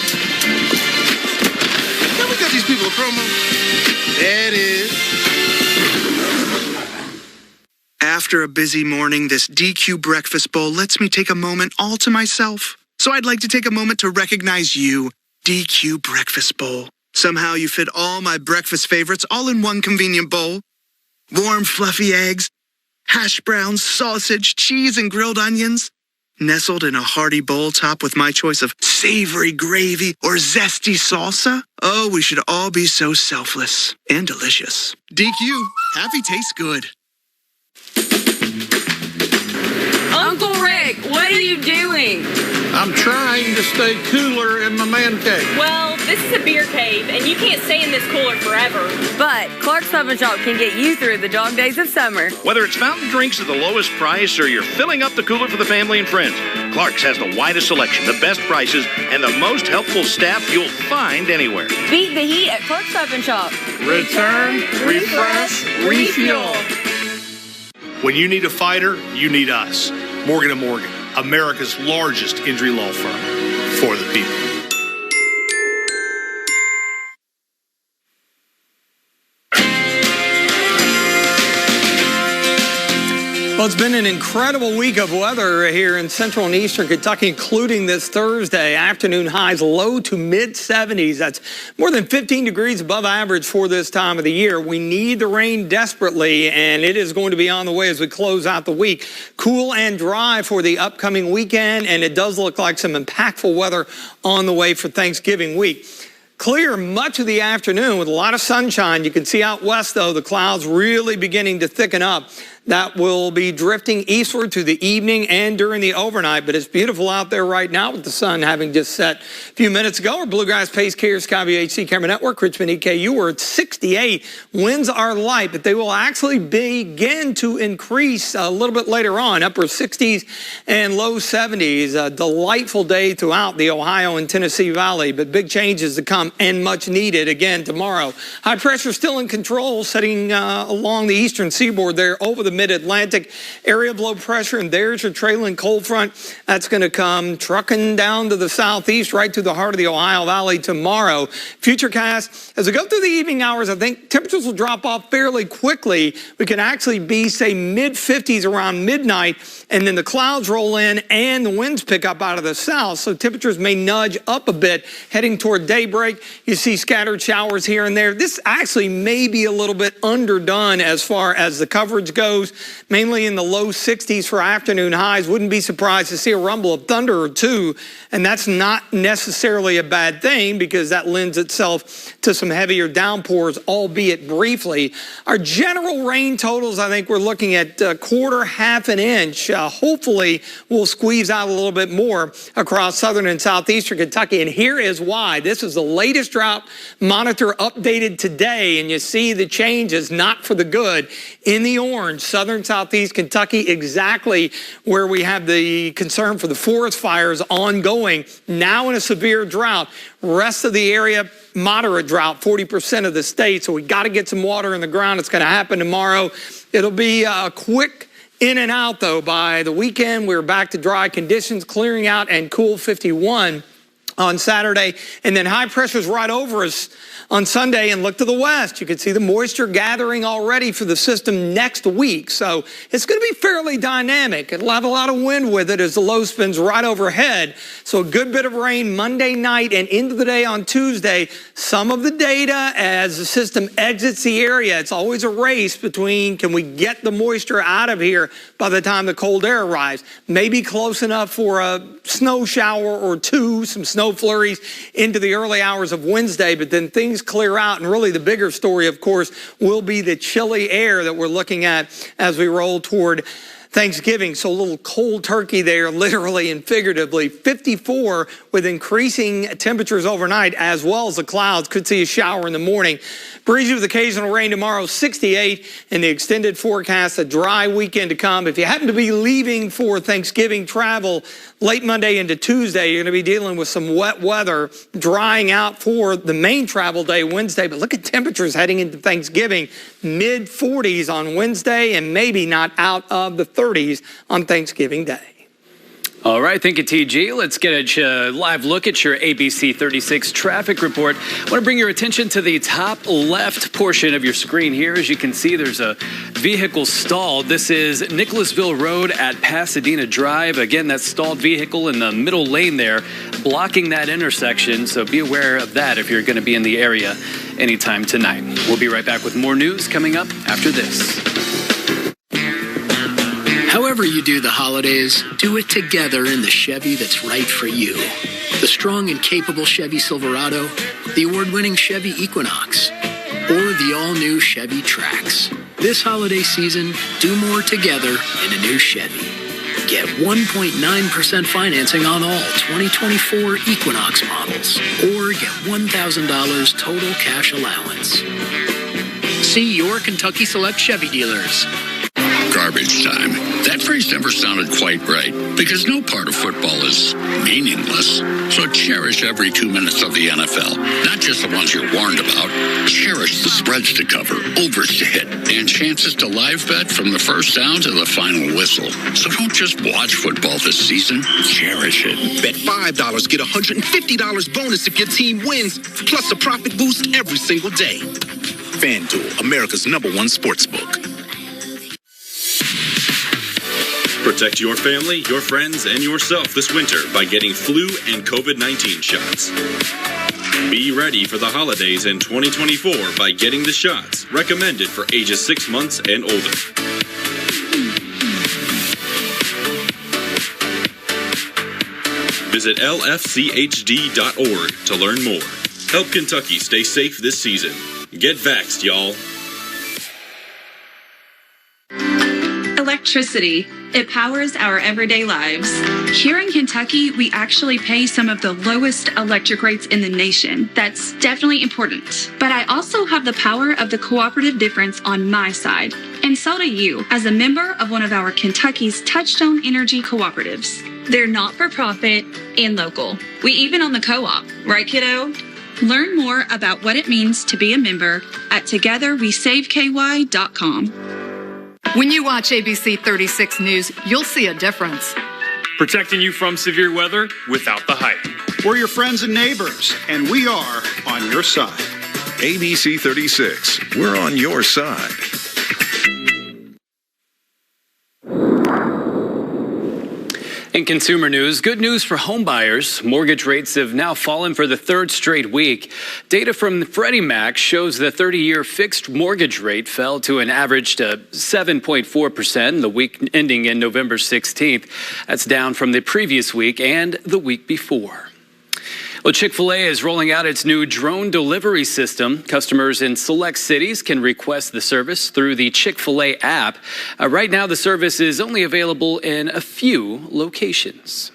Can we cut these people a promo? There it is. After a busy morning, this DQ breakfast bowl lets me take a moment all to myself. So I'd like to take a moment to recognize you, DQ breakfast bowl. Somehow you fit all my breakfast favorites all in one convenient bowl. Warm, fluffy eggs, hash browns, sausage, cheese, and grilled onions. Nestled in a hearty bowl topped with my choice of savory gravy or zesty salsa. Oh, we should all be so selfless and delicious. DQ, happy tastes good. Uncle Rick, what are you doing? I'm trying to stay cooler in my man cave. Well, this is a beer cave, and you can't stay in this cooler forever. But Clark's Pub & Shop can get you through the dog days of summer. Whether it's fountain drinks at the lowest price or you're filling up the cooler for the family and friends, Clark's has the widest selection, the best prices, and the most helpful staff you'll find anywhere. Beat the heat at Clark's Pub & Shop. Return, refresh, refuel. When you need a fighter, you need us. Morgan & Morgan, America's largest injury law firm for the people. Well, Well, it's been an incredible week of weather here in central and eastern Kentucky, including this Thursday. Afternoon highs low to mid-70s. That's more than 15 degrees above average for this time of the year. We need the rain desperately, and it is going to be on the way as we close out the week. Cool and dry for the upcoming weekend, and it does look like some impactful weather on the way for Thanksgiving week. Clear much of the afternoon with a lot of sunshine. You can see out west, though, the clouds really beginning to thicken up. That will be drifting eastward through the evening and during the overnight. But it's beautiful out there right now with the sun having just set a few minutes ago. Our Blue Guys Pace Carrier SkyVHC Camera Network, Richmond EKU, we're at 68. Winds are light, but they will actually begin to increase a little bit later on, upper 60s and low 70s. A delightful day throughout the Ohio and Tennessee Valley, but big changes to come and much needed again tomorrow. High pressure still in control, setting along the eastern seaboard there over the mid-Atlantic. Area of low pressure, and there's your trailing cold front. That's going to come trucking down to the southeast, right through the heart of the Ohio Valley tomorrow. Futurecast, as we go through the evening hours, I think temperatures will drop off fairly quickly. We can actually be, say, mid-50s around midnight, and then the clouds roll in and the winds pick up out of the south, so temperatures may nudge up a bit heading toward daybreak. You see scattered showers here and there. This actually may be a little bit underdone as far as the coverage goes, mainly in the low 60s for afternoon highs. Wouldn't be surprised to see a rumble of thunder or two, and that's not necessarily a bad thing because that lends itself to some heavier downpours, albeit briefly. Our general rain totals, I think we're looking at a quarter, half an inch. Hopefully, we'll squeeze out a little bit more across southern and southeastern Kentucky, and here is why. This is the latest drought monitor updated today, and you see the changes, not for the good, in the orange. Southern southeast Kentucky, exactly where we have the concern for the forest fires ongoing, now in a severe drought. Rest of the area, moderate drought, 40% of the state. So we got to get some water in the ground. It's going to happen tomorrow. It'll be a quick in and out, though. By the weekend, we're back to dry conditions, clearing out and cool 51 on Saturday. And then high pressure's right over us on Sunday, and look to the west. You can see the moisture gathering already for the system next week. So it's going to be fairly dynamic. It'll have a lot of wind with it as the low spins right overhead. So a good bit of rain Monday night and into the day on Tuesday. Some of the data as the system exits the area, it's always a race between can we get the moisture out of here by the time the cold air arrives. Maybe close enough for a snow shower or two, some snow flurries into the early hours of Wednesday, but then things clear out, and really the bigger story, of course, will be the chilly air that we're looking at as we roll toward Thanksgiving. So a little cold turkey there, literally and figuratively. 54 with increasing temperatures overnight, as well as the clouds. Could see a shower in the morning. Breezy with occasional rain tomorrow, 68. In the extended forecast, a dry weekend to come. If you happen to be leaving for Thanksgiving travel late Monday into Tuesday, you're going to be dealing with some wet weather, drying out for the main travel day, Wednesday. But look at temperatures heading into Thanksgiving. Mid-40s on Wednesday, and maybe not out of the 30s on Thanksgiving Day. All right, thank you, TG. Let's get a live look at your ABC 36 traffic report. I want to bring your attention to the top left portion of your screen here. As you can see, there's a vehicle stalled. This is Nicholasville Road at Pasadena Drive. Again, that stalled vehicle in the middle lane there, blocking that intersection. So be aware of that if you're going to be in the area anytime tonight. We'll be right back with more news coming up after this. However you do the holidays, do it together in the Chevy that's right for you. The strong and capable Chevy Silverado, the award-winning Chevy Equinox, or the all-new Chevy Trax. This holiday season, do more together in a new Chevy. Get 1.9% financing on all 2024 Equinox models, or get $1,000 total cash allowance. See your Kentucky Select Chevy dealers. Garbage time. That phrase never sounded quite right because no part of football is meaningless. So cherish every 2 minutes of the NFL, not just the ones you're warned about. Cherish the spreads to cover, overs to hit, and chances to live bet from the first down to the final whistle. So don't just watch football this season, cherish it. Bet $5, get $150 bonus if your team wins, plus a profit boost every single day. FanDuel, America's #1 sportsbook. Protect your family, your friends, and yourself this winter by getting flu and COVID-19 shots. Be ready for the holidays in 2024 by getting the shots recommended for ages 6 months and older. Visit lfchd.org to learn more. Help Kentucky stay safe this season. Get vaxxed, y'all. Electricity. It powers our everyday lives. Here in Kentucky, we actually pay some of the lowest electric rates in the nation. That's definitely important. But I also have the power of the cooperative difference on my side. And so do you, as a member of one of our Kentucky's Touchstone Energy cooperatives. They're not-for-profit and local. We even own the co-op, right, kiddo? Learn more about what it means to be a member at togetherwesaveky.com. When you watch ABC 36 News, you'll see a difference. Protecting you from severe weather without the hype. We're your friends and neighbors, and we are on your side. ABC 36, we're on your side. In consumer news, good news for homebuyers. Mortgage rates have now fallen for the third straight week. Data from Freddie Mac shows the 30-year fixed mortgage rate fell to an average to 7.4% the week ending in November 16th. That's down from the previous week and the week before. Well, Chick-fil-A is rolling out its new drone delivery system. Customers in select cities can request the service through the Chick-fil-A app. Right now, the service is only available in a few locations.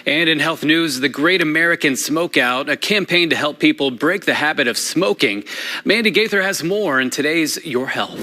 And in health news, the Great American Smokeout, a campaign to help people break the habit of smoking. Mandy Gaither has more in today's Your Health.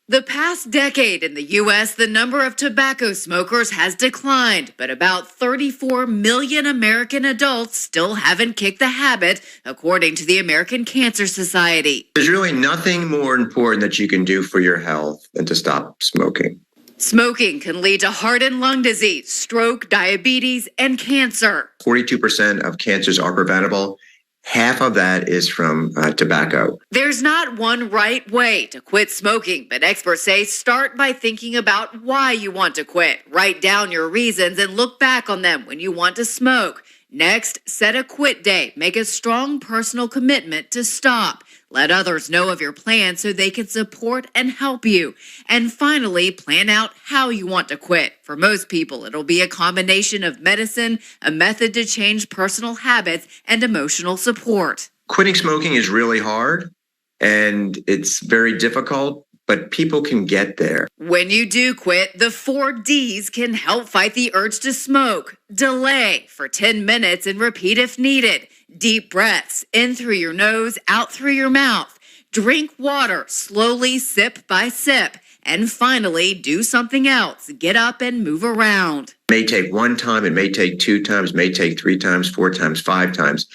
The past decade in the U.S., the number of tobacco smokers has declined, but about 34 million American adults still haven't kicked the habit, according to the American Cancer Society. There's really nothing more important that you can do for your health than to stop smoking. Smoking can lead to heart and lung disease, stroke, diabetes, and cancer. 42% of cancers are preventable. Half of that is from tobacco. There's not one right way to quit smoking, but experts say start by thinking about why you want to quit. Write down your reasons and look back on them when you want to smoke. Next, set a quit date. Make a strong personal commitment to stop. Let others know of your plan so they can support and help you. And finally, plan out how you want to quit. For most people, it'll be a combination of medicine, a method to change personal habits, and emotional support. Quitting smoking is really hard, and it's very difficult, but people can get there. When you do quit, the 4 Ds can help fight the urge to smoke. Delay for 10 minutes and repeat if needed. Deep breaths, in through your nose, out through your mouth. Drink water, slowly, sip by sip. And finally, do something else. Get up and move around. It may take 1 time, it may take 2 times, it may take 3 times, 4 times, 5 times.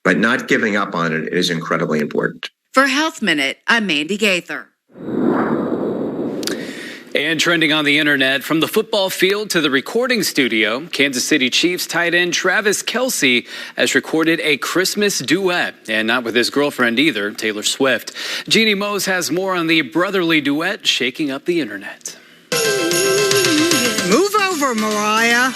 But not giving up on it is incredibly important. For Health Minute, I'm Mandy Gaither. And trending on the internet, from the football field to the recording studio, Kansas City Chiefs tight end Travis Kelce has recorded a Christmas duet, and not with his girlfriend either, Taylor Swift. Jeannie Mose has more on the brotherly duet shaking up the internet. Move over, Mariah.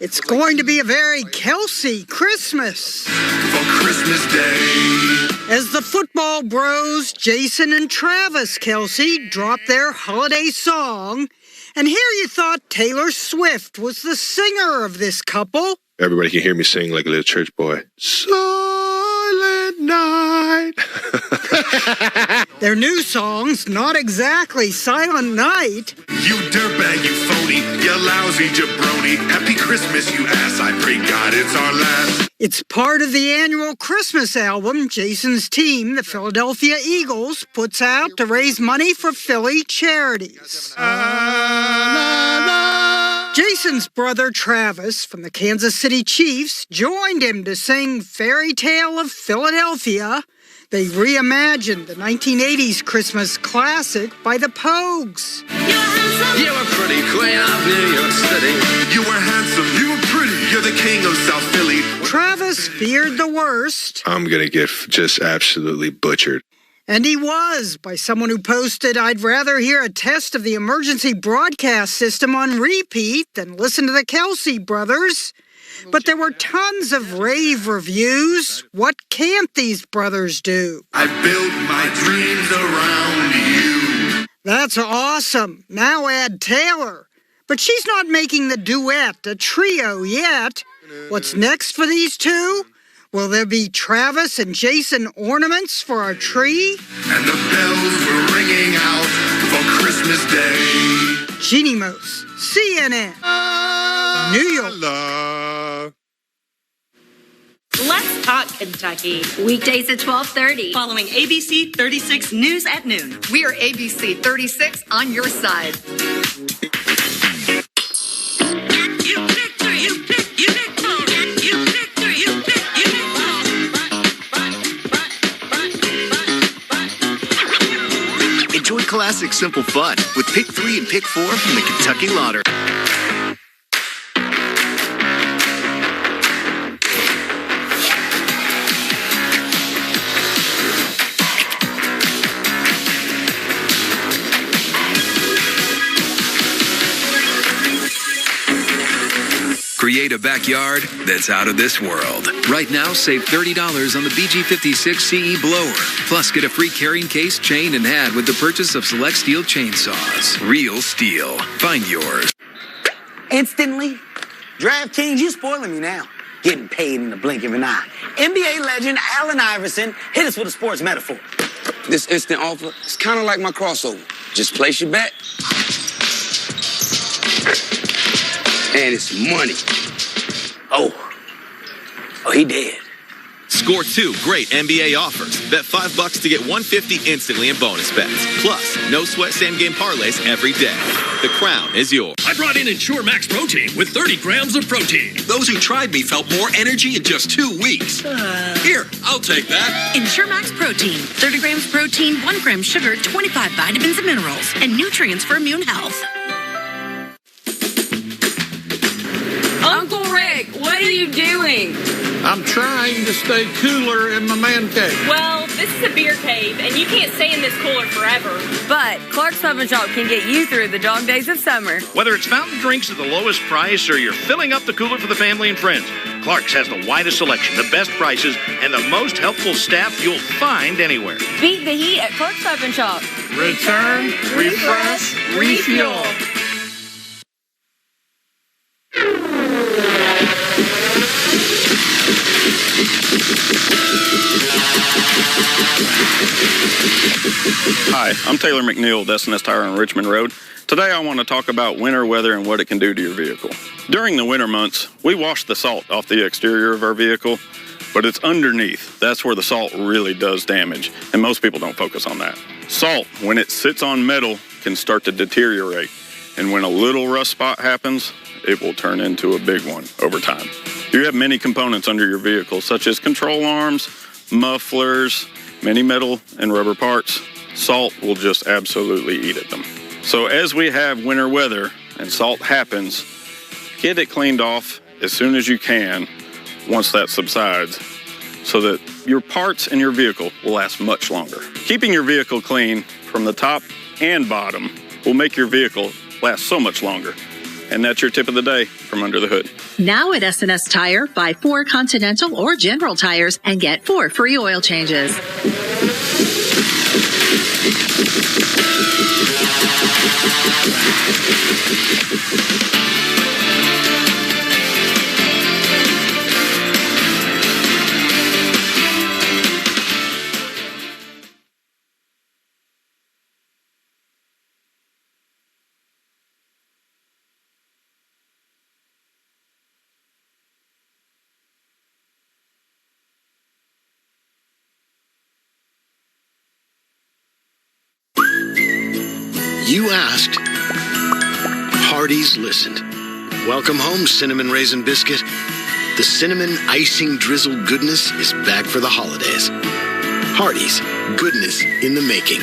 It's going to be a very Kelce Christmas. For Christmas Day. As the football bros, Jason and Travis Kelce, dropped their holiday song. And here you thought Taylor Swift was the singer of this couple. Everybody can hear me sing like a little church boy. Silent night. Their new song's not exactly Silent Night. You dirtbag, you phony, you lousy jabroni. Happy Christmas, you ass. I pray God it's our last. It's part of the annual Christmas album Jason's team, the Philadelphia Eagles, puts out to raise money for Philly charities. Jason's brother Travis from the Kansas City Chiefs joined him to sing Fairy Tale of Philadelphia. They reimagined the 1980s Christmas classic by the Pogues. You were pretty queen of New York City. You were handsome, you were pretty, you're the king of South Philly. Travis feared the worst. I'm going to get just absolutely butchered. And he was, by someone who posted, "I'd rather hear a test of the emergency broadcast system on repeat than listen to the Kelsey brothers." But there were tons of rave reviews. What can't these brothers do? I built my dreams around you. That's awesome. Now add Taylor. But she's not making the duet a trio yet. What's next for these two? Will there be Travis and Jason ornaments for our tree? And the bells were ringing out for Christmas Day. Jeannie Mose, CNN, New York. Let's talk Kentucky. Weekdays at 12:30. Following ABC 36 News at noon. We are ABC 36 on your side. Enjoy classic simple fun with Pick 3 and Pick 4 from the Kentucky Lottery. Create a backyard that's out of this world. Right now, save $30 on the BG56 CE blower. Plus, get a free carrying case, chain, and hat with the purchase of select steel chainsaws. Real steel. Find yours. Instantly? DraftKings, you spoiling me now. Getting paid in the blink of an eye. NBA legend Allen Iverson hit us with a sports metaphor. This instant offer is kind of like my crossover. Just place your bet, and it's money. Oh, he did. Score 2 great NBA offers. Bet $5 to get $150 instantly in bonus bets. Plus, no sweat same game parlays every day. The crown is yours. I brought in Ensure Max Protein with 30 grams of protein. Those who tried me felt more energy in just 2 weeks. Here, I'll take that. Ensure Max Protein. 30 grams protein, 1 gram sugar, 25 vitamins and minerals, and nutrients for immune health. Uncle Rick, what are you doing? I'm trying to stay cooler in my man cave. Well, this is a beer cave, and you can't stay in this cooler forever. But Clark's Pub and Shop can get you through the dog days of summer. Whether it's fountain drinks at the lowest price or you're filling up the cooler for the family and friends, Clark's has the widest selection, the best prices, and the most helpful staff you'll find anywhere. Beat the heat at Clark's Pub and Shop. Return, refresh, refuel. Hi, I'm Taylor McNeil, SNS Tire on Richmond Road. Today I want to talk about winter weather and what it can do to your vehicle. During the winter months, we wash the salt off the exterior of our vehicle, but it's underneath. That's where the salt really does damage, and most people don't focus on that. Salt, when it sits on metal, can start to deteriorate, and when a little rust spot happens, it will turn into a big one over time. You have many components under your vehicle, such as control arms, mufflers, many metal and rubber parts. Salt will just absolutely eat at them. So as we have winter weather and salt happens, get it cleaned off as soon as you can once that subsides so that your parts in your vehicle will last much longer. Keeping your vehicle clean from the top and bottom will make your vehicle last so much longer. And that's your tip of the day from Under the Hood. Now at SNS Tire, buy 4 Continental or General tires and get 4 free oil changes. You asked, Hardee's listened. Welcome home, Cinnamon Raisin Biscuit. The cinnamon icing drizzle goodness is back for the holidays. Hardee's, goodness in the making.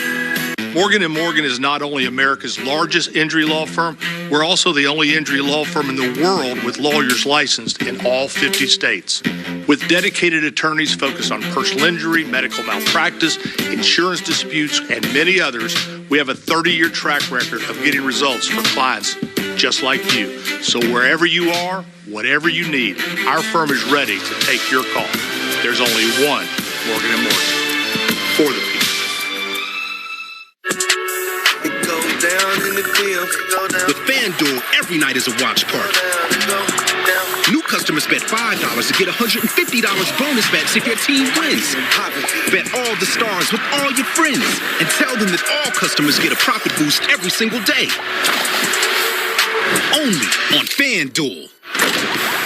Morgan & Morgan is not only America's largest injury law firm, we're also the only injury law firm in the world with lawyers licensed in all 50 states. With dedicated attorneys focused on personal injury, medical malpractice, insurance disputes, and many others, we have a 30-year track record of getting results for clients just like you. So wherever you are, whatever you need, our firm is ready to take your call. There's only one Morgan & Morgan. For the people. With FanDuel, every night is a watch party. New customers bet $5 to get $150 bonus bets if your team wins. Bet all the stars with all your friends and tell them that all customers get a profit boost every single day. Only on FanDuel.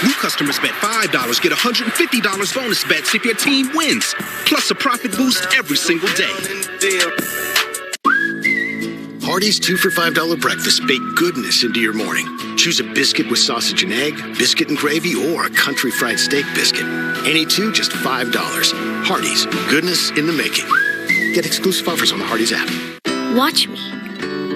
New customers bet $5, get $150 bonus bets if your team wins, plus a profit boost every single day. Hardee's 2 for $5 breakfast bake goodness into your morning. Choose a biscuit with sausage and egg, biscuit and gravy, or a country fried steak biscuit. Any two, just $5. Hardee's, goodness in the making. Get exclusive offers on the Hardee's app. Watch me.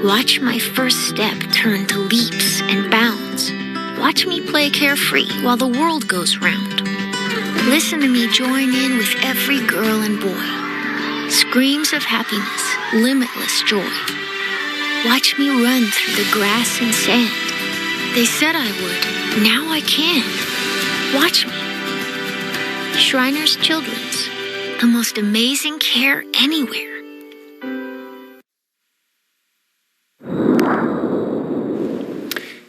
Watch my first step turn to leaps and bounds. Watch me play carefree while the world goes round. Listen to me join in with every girl and boy. Screams of happiness, limitless joy. Watch me run through the grass and sand. They said I would, now I can. Watch me. Shriners Children's, the most amazing care anywhere.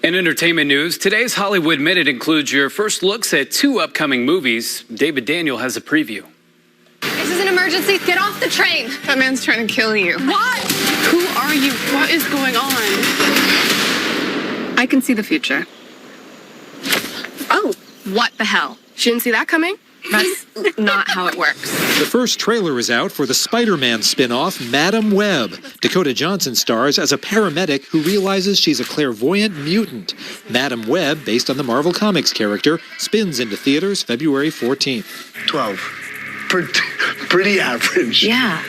In entertainment news, today's Hollywood Minute includes your first looks at 2 upcoming movies. David Daniel has a preview. This is an emergency. Get off the train. That man's trying to kill you. What? Who are you? What is going on? I can see the future. Oh, what the hell? She didn't see that coming? That's not how it works. The first trailer is out for the Spider-Man spin-off, Madam Web. Dakota Johnson stars as a paramedic who realizes she's a clairvoyant mutant. Madam Web, based on the Marvel Comics character, spins into theaters February 14th. 12. Pretty average. Yeah.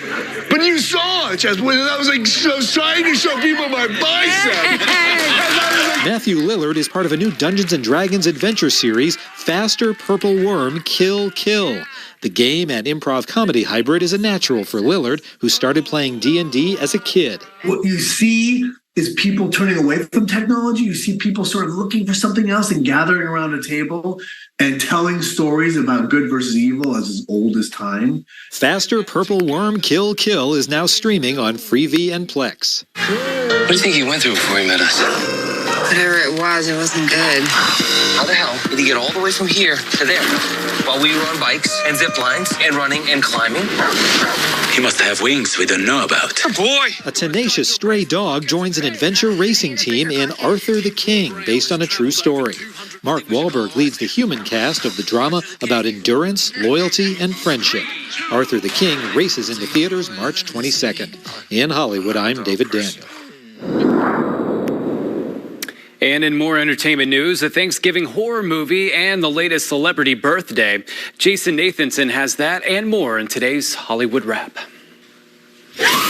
But you saw it, Chess. I was like trying to show people my bicep. Matthew Lillard is part of a new Dungeons & Dragons adventure series, Faster Purple Worm Kill Kill. The game and improv comedy hybrid is a natural for Lillard, who started playing D&D as a kid. What you see is people turning away from technology. You see people sort of looking for something else and gathering around a table and telling stories about good versus evil as old as time. Faster Purple Worm Kill Kill is now streaming on Freevee and Plex. What do you think he went through before he met us? Whatever it wasn't good. How the hell did he get all the way from here to there while we were on bikes and zip lines and running and climbing? He must have wings we don't know about. Oh, boy! A tenacious stray dog joins an adventure racing team in Arthur the King, based on a true story. Mark Wahlberg leads the human cast of the drama about endurance, loyalty, and friendship. Arthur the King races into theaters March 22nd. In Hollywood, I'm David Daniel. And in more entertainment news, a Thanksgiving horror movie and the latest celebrity birthday. Jason Nathanson has that and more in today's Hollywood Wrap.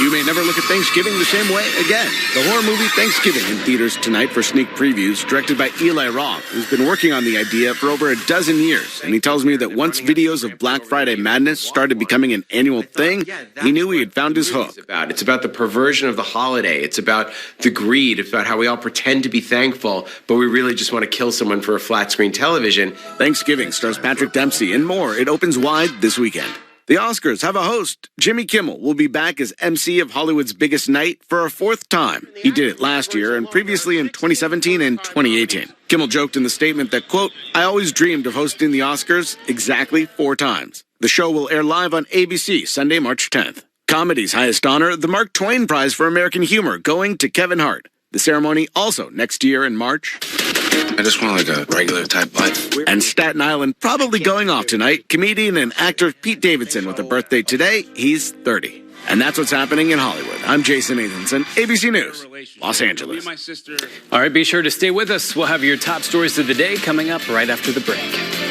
You may never look at Thanksgiving the same way again. The horror movie Thanksgiving in theaters tonight for sneak previews, directed by Eli Roth, who's been working on the idea for over a dozen years. And he tells me that once videos of Black Friday madness started becoming an annual thing, he knew he had found his hook. It's about the perversion of the holiday. It's about the greed. It's about how we all pretend to be thankful, but we really just want to kill someone for a flat screen television. Thanksgiving stars Patrick Dempsey and more. It opens wide this weekend. The Oscars have a host. Jimmy Kimmel will be back as MC of Hollywood's biggest night for a 4th time. He did it last year and previously in 2017 and 2018. Kimmel joked in the statement that, quote, "I always dreamed of hosting the Oscars exactly 4 times. The show will air live on ABC Sunday, March 10th. Comedy's highest honor, the Mark Twain Prize for American Humor, going to Kevin Hart. The ceremony also next year in March. I just want like a regular type life. And Staten Island probably going off tonight. Comedian and actor Pete Davidson with a birthday today. He's 30. And that's what's happening in Hollywood. I'm Jason Nathanson, ABC News, Los Angeles. All right, be sure to stay with us. We'll have your top stories of the day coming up right after the break.